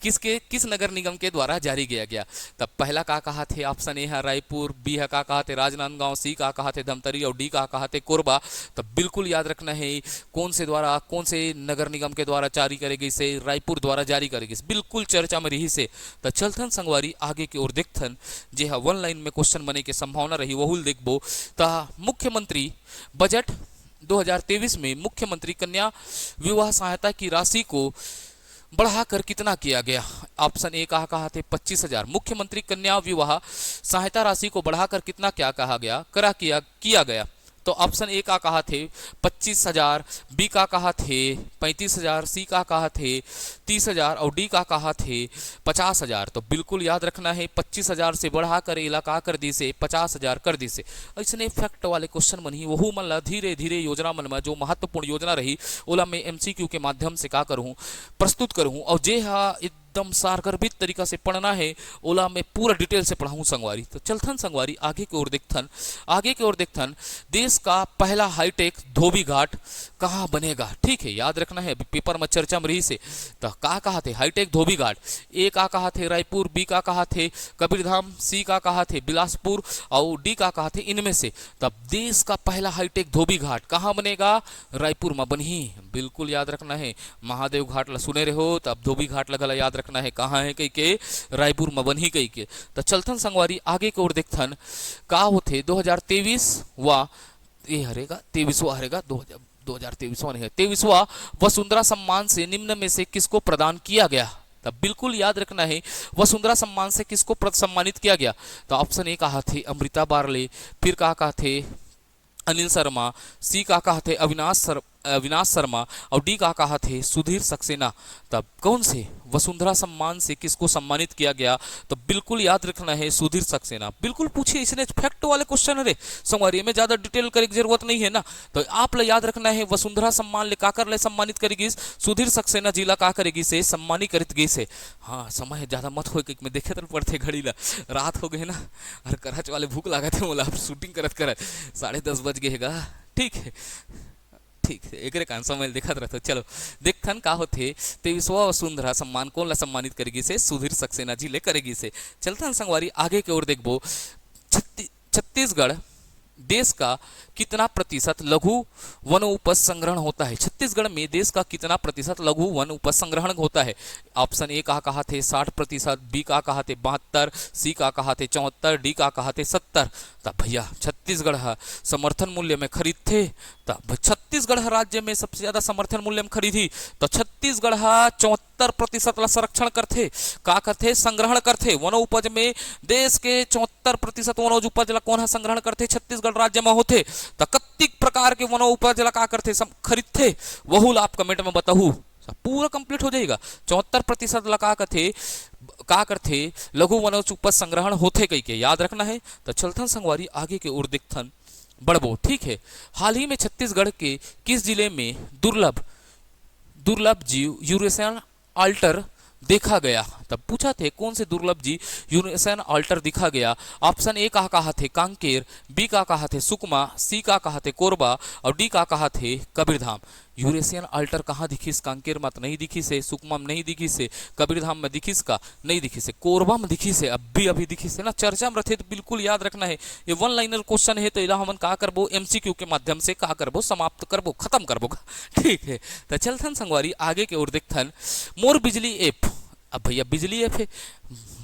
[SPEAKER 1] किस नगर निगम के द्वारा जारी किया गया। तब पहला का कहा थे, ऑप्शन ए है रायपुर, बी है का कहा थे राजनांदगांव, सी का कहा थे धमतरी और डी का कहा थे कोरबा। तब बिल्कुल याद रखना है कौन से नगर निगम के द्वारा जारी करेगी से, रायपुर द्वारा जारी करेगी, बिल्कुल चर्चा में रही से। तो चलथन संगवारी आगे की ओर देखथन, जे हा वन लाइन में क्वेश्चन बने के संभावना रही वहुल देखबो। ता मुख्यमंत्री बजट 2023 में मुख्यमंत्री कन्या विवाह सहायता की राशि को बढ़ाकर कितना किया गया। ऑप्शन ए कहा थे 25,000। मुख्यमंत्री कन्या विवाह सहायता राशि को बढ़ाकर कितना क्या कहा गया, किया गया। तो ऑप्शन ए का कहा थे 25,000, बी का कहा थे 35,000, सी का कहा थे 30,000 और डी का कहा थे 50,000। तो बिल्कुल याद रखना है 25,000 से बढ़ाकर इलाका कर दी से 50,000 कर दी से। ऐसे फैक्ट वाले क्वेश्चन मन ही वहू मन ला धीरे धीरे योजना मन में जो महत्वपूर्ण योजना रही ओला मैं MCQ के माध्यम से का करूँ, प्रस्तुत करूँ। और जे एकदम सारगर्भित तरीका से पढ़ना है ओला मैं पूरा डिटेल से पढ़ाऊँ संगवारी। तो चलथन संगवारी आगे की ओर देखथन देश का पहला हाईटेक धोबी घाट कहाँ बनेगा, ठीक है। याद रखना है पेपर में चर्चा में रही से। तो का कहा थे हाईटेक धोबी घाट, ए का कहा थे रायपुर, बी का कहा थे कबीरधाम, सी का कहा थे बिलासपुर और डी का कहा थे इनमें से। तब देश का पहला हाईटेक धोबी घाट कहाँ बनेगा, रायपुर में बनी। बिल्कुल याद रखना है, महादेव घाट ला सुने रहे हो, तब धोबी घाट लगला याद रखना है कहाँ है, कहीं के रायपुर में बनी कहीं के। तो चलथन संगवारी आगे की ओर देखथन का होते 2023 वा ये हरेगा 23वां हरेगा 2023वां नहीं है 23वां वसुंधरा सम्मान से निम्न में से किसको प्रदान किया गया। तब बिल्कुल याद रखना है वसुंधरा सम्मान से किसको सम्मानित किया गया। तो ऑप्शन ए कहा थे अमृता बारले, फिर कहा थे अनिल शर्मा, सी का कहा थे अविनाश शर्मा और डी का कहा थे सुधीर सक्सेना। तब कौन से वसुंधरा सम्मान से किसको सम्मानित किया गया। तो बिल्कुल याद रखना है सुधीर सक्सेना। बिल्कुल पूछिए, इसने फैक्ट वाले क्वेश्चन है संगवारी में, ज्यादा डिटेल करे की जरूरत नहीं है ना। तो आप ला याद रखना है वसुंधरा सम्मान ले काकर ले सम्मानित करेगी, सुधीर सक्सेना जिला का करेगी से सम्मानित करित गई से। हाँ समय ज्यादा मत हो कि मैं देखे तो पड़ते घड़ी ला, रात हो गए ना और कराच वाले भूख लगा थे बोला शूटिंग करत 10:30 बज गए है, ठीक है ठीक है। एक कान समय देखा रहता। चलो देखथन का होते 23वां वसुंधरा सम्मान कौन ला सम्मानित करेगी से, सुधीर सक्सेना जी ले करेगी से। चलथन संगवारी आगे की ओर देखबो छत्तीसगढ़ देश का कितना प्रतिशत लघु वन उपज संग्रहण होता है? छत्तीसगढ़ में देश का कितना प्रतिशत लघु वन उपज संग्रहण होता है? ऑप्शन ए कहा थे 60%, बी कहा थे 72, सी कहा थे 74, डी कहा थे 70। तब भैया छत्तीसगढ़ समर्थन मूल्य में खरीद थे, तब छत्तीसगढ़ राज्य में सबसे ज्यादा समर्थन मूल्य में खरीदी, तो छत्तीसगढ़ 74% ला संरक्षण करथे, का करथे? संग्रहण करथे। वन उपज में देश के 74% वनोज उपज ला कौन संग्रहण करथे? छत्तीसगढ़ राज्य में होथे। तो कत्तिक प्रकार के वनो उपज ला का करथे? खरीदथे। वहू ला आप कमेंट में बताहू, पूरा कंप्लीट हो जाएगा। 74% ला का करथे? लघु वनोज उपज संग्रहण होथे कई के याद रखना है। तो चलथन संगवारी आगे के ओर देखथन बढ़बो, ठीक है। हाल ही में छत्तीसगढ़ के किस जिले में दुर्लभ जीव यूरेशियन ऑल्टर देखा गया? तब पूछा थे कौन से दुर्लभ जीव यूरेशियन ऑल्टर दिखा गया? ऑप्शन ए कहा थे कांकेर, बी कहा थे सुकमा, सी कहा थे कोरबा और डी कहा थे कबीरधाम। यूरेशियन ऑल्टर कहाँ दिखिस? कांकेर में नहीं दिखी से, सुकमा में नहीं दिखी से, कबीरधाम में दिखिस का? नहीं दिखी से। कोरबा में दिखी से, अभी दिखी से ना, चर्चा में रखे। तो बिल्कुल याद रखना है, ये वन लाइनर क्वेश्चन है, तो इला हमन का करबो एमसीक्यू के माध्यम से का करबो समाप्त करबो, खत्म करबो, ठीक है। तो चलथन संगवारी आगे के ओर देखथन मोर बिजली ऐप। अब भैया बिजली ऐप है,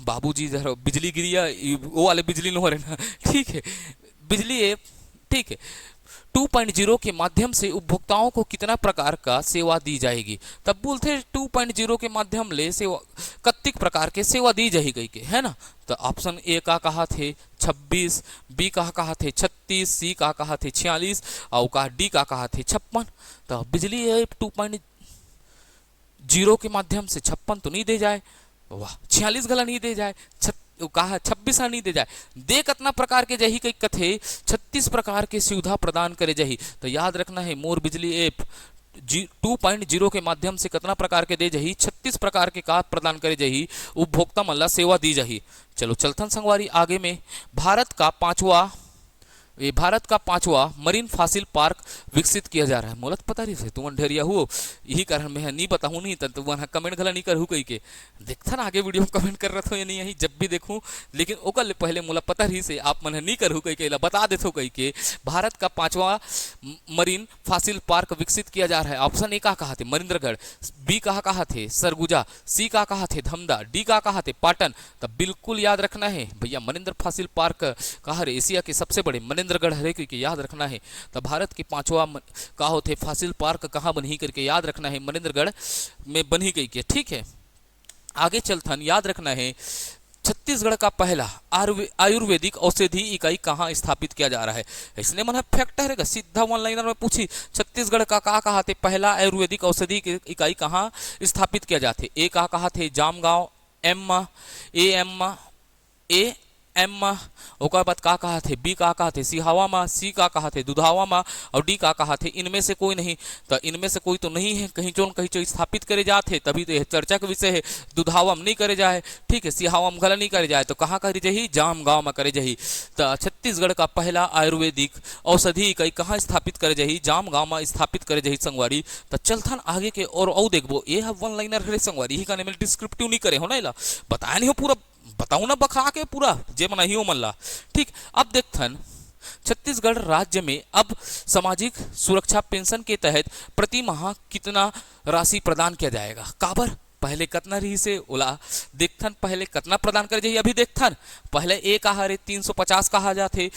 [SPEAKER 1] बाबूजी जरा बिजली गिरिया वो वाले बिजली न हो रहे ना, ठीक है। बिजली ऐप, ठीक है। 2.0 के माध्यम से उपभोक्ताओं को कितना प्रकार का सेवा दी जाएगी? तब बोलते 2.0 के माध्यम ले सेवा कत्तिक प्रकार के सेवा दी जाएगी के, है ना। तो ऑप्शन ए का कहा थे 26, बी का कहा थे 36, सी का कहा थे 46 और डी का कहा थे 56। तो बिजली ऐप 2.0 के माध्यम से 56 तो नहीं दे जाए, वाह 46 गला नहीं दे जाए, कहा 26 नहीं दे जाए, दे कितना प्रकार के जही कई कथे 36 प्रकार के सुविधा प्रदान करे जही। तो याद रखना है मोर बिजली ऐप 2.0 के माध्यम से कितना प्रकार के दे जही? 36 प्रकार के का प्रदान करे जही, उपभोक्ता मन ला सेवा दी जही। चलो चलथन संगवारी आगे में भारत का पांचवा मरीन फॉसिल पार्क विकसित किया जा रहा है। मोलत पता रही से तुम ढेरिया हुआ, यही कारण मैं नहीं बताऊँ नहीं तो वहाँ कमेंट गला नहीं करूँ कही के देखता ना आगे वीडियो में कमेंट कर रहा था या नहीं, यही जब भी देखूँ, लेकिन ओकर पहले मोला पता रही से आप मन नहीं करूँ कही के बता देते कही के भारत का पांचवा मरीन फॉसिल पार्क विकसित किया जा रहा है। ऑप्शन ए का कहा थे मरिंद्रगढ़, बी कहा थे सरगुजा, सी का कहा थे धमदा, डी का कहा थे पाटन। तब बिल्कुल याद रखना है भैया मरिंद्र फॉसिल पार्क कहा एशिया के सबसे बड़े मनिंद्रगढ़ हरे करके याद रखना है। तो भारत के पांचवा का होते फॉसिल पार्क कहाँ बनी करके याद रखना है, मनिंद्रगढ़ में बनी गई के, ठीक है। आगे चलथन याद रखना है छत्तीसगढ़ का पहला आयुर्वेदिक औषधि इकाई कहाँ स्थापित किया जा रहा है? इसलिए मन फैक्ट रहेगा, सीधा वन लाइनर में पूछी छत्तीसगढ़ का कहा थे पहला आयुर्वेदिक औषधि इकाई कहाँ स्थापित किया जाते? ए कहा थे जामगांव, एम ओकर बाद का कहा थे, बी का कहा थे सिहावा मा, सी का कहा थे दुधावा मा और डी का कहा थे इनमें से कोई नहीं। तो इनमें से कोई तो नहीं है, कहीं चो स्थापित करे जाते, तभी तो यह चर्चा का विषय है। दुधावा में नहीं करे जाए, ठीक है, सिहावा में गला नहीं करे जाए, तो कहाँ करे जाही? जाम गाँव में करे जाही। तो छत्तीसगढ़ का पहला आयुर्वेदिक औषधि इकाई कहाँ स्थापित करे जाही? जाम गाँव में स्थापित करे जाही संगवारी। तो चलथन आगे के और देखबो, ये वन लाइनर हरे संगवारी, यही कहने में डिस्क्रिप्टिव नहीं करे हो ना, बताया नहीं हो पूरा, बताऊं ना बखा के पूरा जे मन ही हो मल्ला, ठीक। अब देखथन छत्तीसगढ़ राज्य में अब सामाजिक सुरक्षा पेंशन के तहत प्रति माह कितना राशि प्रदान किया जाएगा? काबर पहले कितना रही से ओला देखथन, पहले कितना प्रदान कर जाइए अभी देखथन। पहले ए कहा रे 350 कहा जाते,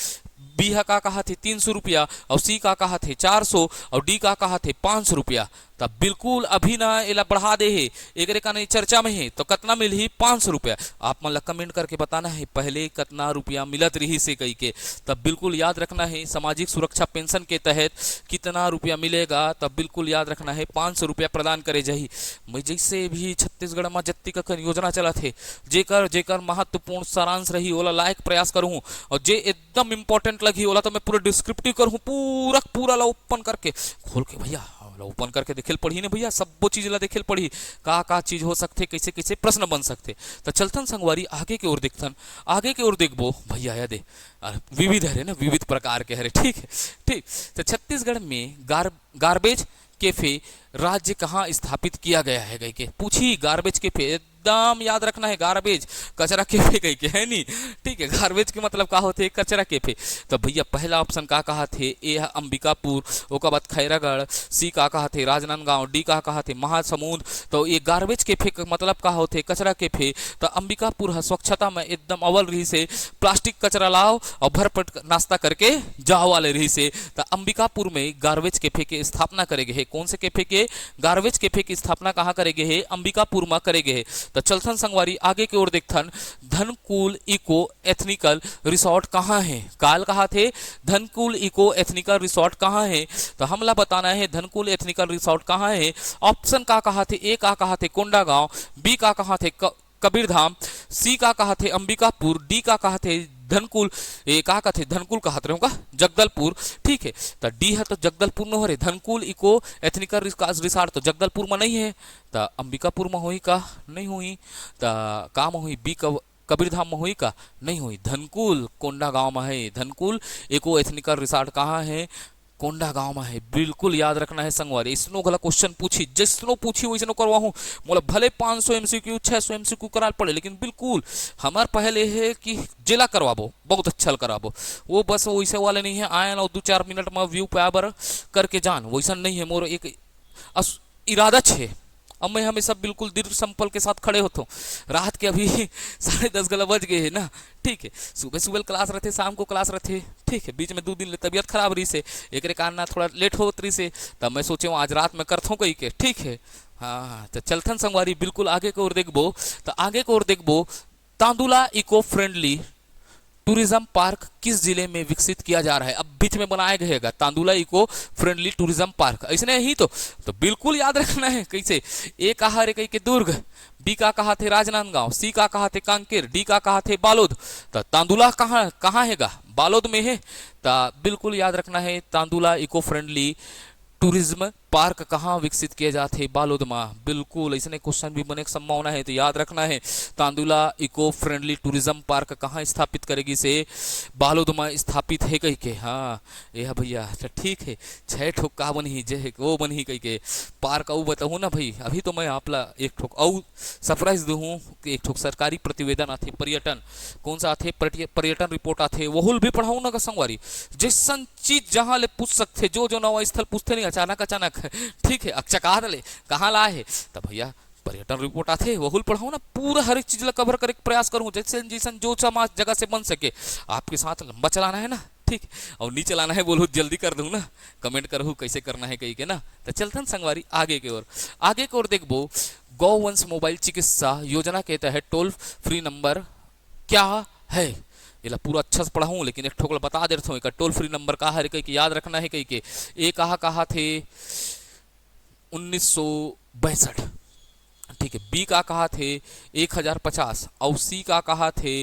[SPEAKER 1] बी का कहा थे 300 रुपया और सी का कहा थे 400 और डी का कहा थे 500 रुपया। तब बिल्कुल अभी ना एला बढ़ा दे है, एक का नहीं चर्चा में है, तो कितना मिल ही 500 रुपया। आप मन कमेंट करके बताना है पहले कितना रुपया मिलत रही से कही के। तब बिल्कुल याद रखना है सामाजिक सुरक्षा पेंशन के तहत कितना रुपया मिलेगा, तब बिल्कुल याद रखना है 500 रुपया प्रदान करे जाही। मैं जैसे भी छत्तीसगढ़ में जत्ती का योजना चला थे जेकर महत्वपूर्ण सारांश रही ओला लायक प्रयास करूँ, और जे एकदम इंपॉर्टेंट लगी ओला तो मैं पूरा डिस्क्रिप्टिव करूँ, पूरा ला ओपन करके खोल के भैया ओपन करके देखेल पढ़ी ने भैया, सब वो चीज ला देखेल पढ़ी का चीज हो सकते, कैसे कैसे प्रश्न बन सकते। तो चलथन संगवारी आगे के ओर देखथन, आगे के ओर देखबो भैया याद विविध है ना, विविध प्रकार के हरे, ठीक है, ठीक। तो छत्तीसगढ़ में गार्बेज कैफे राज्य कहाँ स्थापित किया गया है? गई के पूछी गार्बेज कैफे एकदम याद रखना है, गार्बेज कचरा कैफे कही के है नी, ठीक है। गार्बेज के मतलब का होते कचरा कैफे। तो भैया पहला ऑप्शन का कहा थे ए अंबिकापुर, ओकर बाद खैरागढ़, सी का कहा थे राजनांदगांव, डी का कहा थे महासमुंद। तो ये गार्बेज कैफे का मतलब का होते कचरा कैफे। तो अंबिकापुर है स्वच्छता में एकदम अव्वल रही से, प्लास्टिक कचरा लाओ और भरपेट नाश्ता करके जाओ वाले रही से। तो अंबिकापुर में गार्बेज कैफे की स्थापना करेगे है। कौन से कैफे के? गार्बेज कैफे की स्थापना कहाँ करेगे है? अंबिकापुर में करेगे है। तो चलथन संगवारी आगे की ओर देखथन, धनकुल इको एथनिकल रिसोर्ट कहाँ है? काल कहा थे धनकुल इको एथनिकल रिसोर्ट कहाँ है? तो हमला बताना है धनकुल एथनिकल रिसोर्ट कहाँ है। ऑप्शन का कहा थे, ए का कहा थे कोंडागांव, बी का कहा थे कबीरधाम, सी का कहा थे अंबिकापुर, डी का कहा थे धनकुल, ए का थे धनकुल कहा थे जगदलपुर, ठीक है। तो डी है तो जगदलपुर में हो रहे, धनकुल इको एथनिकल रिसोर्ट तो जगदलपुर में नहीं है। तो अंबिकापुर में हुई का? नहीं हुई। तो का में हुई? बी कबीरधाम में हुई का? नहीं हुई। धनकुल कोंडागांव में है। धनकुल इको एथनिकल रिसोर्ट कहाँ है? कोंडागांव में है। बिल्कुल याद रखना है संगवारी। इसनो गला क्वेश्चन पूछी, जिसनो पूछी वैसनो करवा हूँ। मोला भले 500 एमसीक्यू 600 एमसीक्यू करा पड़े, लेकिन बिल्कुल हमार पहले है कि जिला करवाबो, बहुत अच्छा कराबो। वो बस वैसे वाले नहीं है आए ना 2-4 मिनट में व्यू पे आबर करके जान, वैसा नहीं है। मोर एक इरादा छे। अब मैं हमेशा बिल्कुल दृढ़ संकल्प के साथ खड़े होता हूँ। रात के अभी 10:30 गला बज गए है ना, ठीक है। सुबह सुबह क्लास रहते, शाम को क्लास रहते, ठीक है। बीच में 2 दिन तबीयत खराब रही से, एक कारण ना थोड़ा लेट हो रही से, तब मैं सोचे आज रात में करता हूँ कहीं के, ठीक है। हाँ तो चलथन संगवारी बिल्कुल आगे की ओर देखबो। तो आगे की ओर देखबो, Tandula eco friendly tourism park किस जिले में विकसित किया जा रहा है? अब बीच में बनाया गएगा Tandula eco friendly tourism park, ऐसे ही तो बिल्कुल याद रखना है कैसे। ए कहा रे कहीं के दुर्ग, बी का कहा थे राजनांदगांव, सी का कहा थे कांकेर, डी का कहा थे बालोद। तो तांदुला कहाँ कहाँ हैगा? बालोद में है। तो बिल्कुल याद रखना है Tandula eco friendly tourism park कहाँ विकसित किए जाते हैं? बालोद में। बिल्कुल ऐसे क्वेश्चन भी बने की संभावना है, तो याद रखना है Tandula eco friendly tourism park कहाँ स्थापित करेगी से? बालोद में स्थापित है कही के। हाँ यह भैया तो ठीक है। 6 ठोक का बनी जे वो बनी कही के पार्क। और बताऊँ ना भाई, अभी तो मैं आपला एक ठोक और सरप्राइज दूँ। एक ठोक सरकारी प्रतिवेदन आते पर्यटन, कौन सा आते पर्यटन रिपोर्ट आते, वहुल भी पढ़ाऊँ ना संगवारी। जैसन चीज जहाँ ले पूछ सकते, जो नवा स्थल पूछते नहीं अचानक अचानक, ठीक है। अक्चका ले कहाँ ला है, तब भैया पर्यटन रिपोर्ट आते वहुल पढ़ाओ ना, पूरा हर एक चीज ला कवर करे प्रयास करूँ, जैसे जैसन जो समाज जगह से बन सके। आपके साथ लंबा चलाना है ना, ठीक। और नहीं चलाना है बोलो जल्दी कर दूँ ना, कमेंट करूँ कैसे करना है कही के ना। तो चलतन संगवारी आगे की ओर, आगे की ओर देखबो। गौवंश मोबाइल चिकित्सा योजना के तहत टोल फ्री नंबर क्या है? ये पूरा अच्छा से पढ़ाऊँ, लेकिन एक ठोकला बता देता हूँ। टोल फ्री नंबर कहा है कहीं याद रखना है कहीं के। ए कहा थे 1962, ठीक है। बी का कहा थे 1050, और सी का कहा थे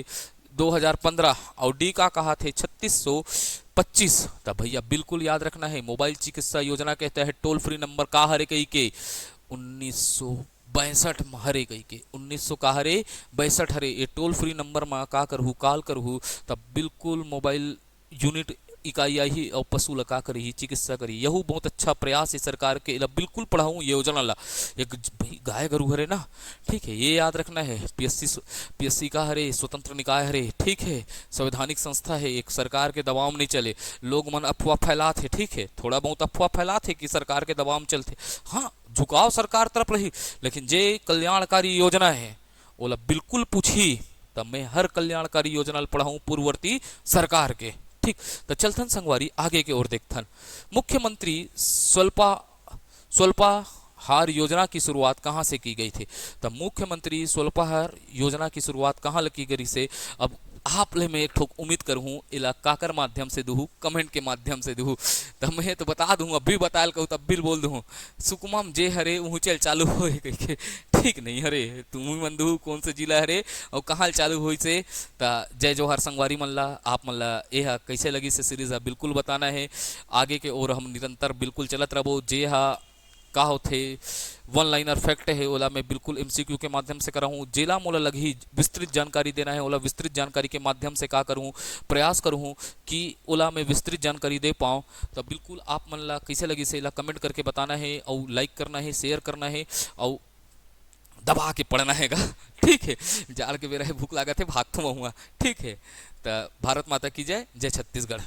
[SPEAKER 1] 2015, और डी का कहा थे 3625। तब भैया बिल्कुल याद रखना है मोबाइल चिकित्सा योजना के तहत टोल फ्री नंबर का हरे कहीं के 1962 हरे कही के 1900 का हरे 62 हरे। ये टोल फ्री नंबर में का करहू कॉल करहू, तब बिल्कुल मोबाइल यूनिट इकाई ही और पशु लगा कर ही चिकित्सा करी। यहू बहुत अच्छा प्रयास है सरकार के, बिल्कुल पढ़ाऊँ योजना ला। एक गाय गरु हरे ना, ठीक है। ये याद रखना है पीएससी का हरे स्वतंत्र निकाय हरे, ठीक है। संवैधानिक संस्था है, एक सरकार के दबाव में नहीं चले। लोग मन अफवाह फैलाते, ठीक है। थोड़ा बहुत अफवाह फैलाते कि सरकार के दबाव में चलते, हाँ झुकाव सरकार तरफ रही, लेकिन जे कल्याणकारी योजना है ओला बिल्कुल पूछी। तब मैं हर कल्याणकारी योजना पढ़ाऊँ पूर्ववर्ती सरकार के, ठीक। तो चलथन संगवारी आगे की ओर देखथन। मुख्यमंत्री स्वल्पाहार योजना की शुरुआत कहाँ से की गई थी? तो मुख्यमंत्री स्वल्पाहार योजना की शुरुआत कहाँ की गई से? अब आप ले मैं एक ठोक उम्मीद करूँ इला काकर माध्यम से दूँ, कमेंट के माध्यम से दूँ, तब मैं तो बता दूँ। अभी बतायल कहूँ तब भी बोल दूँ सुकुमाम जे हरे वहीं चल चालू हो, ठीक नहीं हरे तुम ही मन दूँ कौन से जिला हरे और कहाँ चालू हो से। जय जोहर संगवारी मल्ला, आप मल्ला यह कैसे लगी से सीरीज है बिल्कुल बताना है आगे के। और हम निरंतर बिल्कुल चलत रहो। जे हा का होते वन लाइनर फैक्ट है ओला मैं बिल्कुल एमसीक्यू के माध्यम से कराऊँ। जेला मोला लगी विस्तृत जानकारी देना है ओला विस्तृत जानकारी के माध्यम से का करूँ प्रयास करूँ कि ओला मैं विस्तृत जानकारी दे पाऊँ। तो बिल्कुल आप मन ला कैसे लगी से कमेंट करके बताना है और लाइक करना है, शेयर करना है और दबा के पढ़ना हैगा। ठीक है, जाड़ के बेरा है, भूख लागत है, भाग तो हुआ। ठीक है, तो भारत माता की जय, जय छत्तीसगढ़।